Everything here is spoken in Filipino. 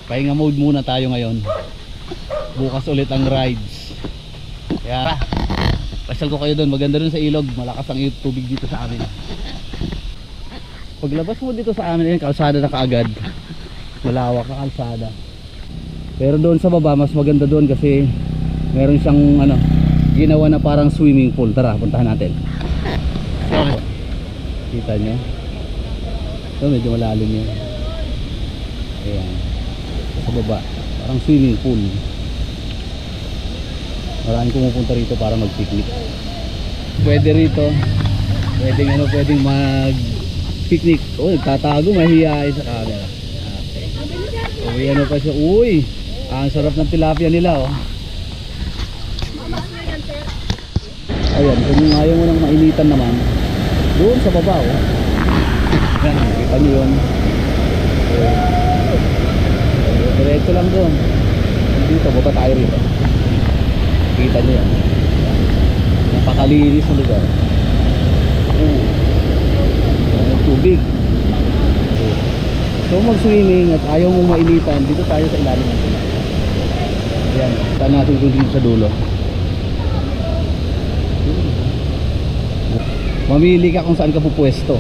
pahinga mode muna tayo ngayon. Bukas ulit ang rides. Kaya pasyal ko kayo doon. Maganda doon sa ilog. Malakas ang tubig dito sa amin. Paglabas mo dito sa amin, kalsada na kaagad. Malawak na kalsada. Pero doon sa baba mas maganda doon kasi meron siyang ginawa na parang swimming pool. Tara, puntahan natin. Kita nyo? Ito medyo malalim yun. Ayan. Sa baba parang swimming pool. Maraming pumupunta rito para mag picnic. Pwede rito. Pwedeng mag picnic. Oh, nagtatago, mahihain sa camera. Okay. Uy, pa siya. Uy, ang sarap ng tilapia nila, oh. Ayan, kung ayaw mo nang mainitan naman, doon sa baba, oh. Yan, kita nyo yun. Diretso lang doon. Dito, baba tayo rito. Kita nyo yan. Napakalinis na lugar. Tubig. So mag swimming at ayaw mong mainitan, dito tayo sa ilalim ng tubig. Ayan, kita natin kung dito sa dulo. Mamili ka kung saan ka pupwesto.